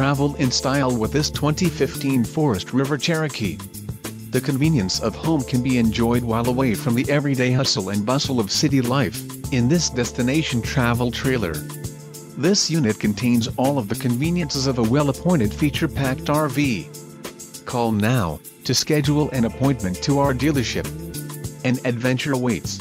travel in style with this 2015 Forest River Cherokee. The convenience of home can be enjoyed while away from the everyday hustle and bustle of city life, in this destination travel trailer. This unit contains all of the conveniences of a well-appointed feature-packed RV. Call now to schedule an appointment to our dealership. An adventure awaits.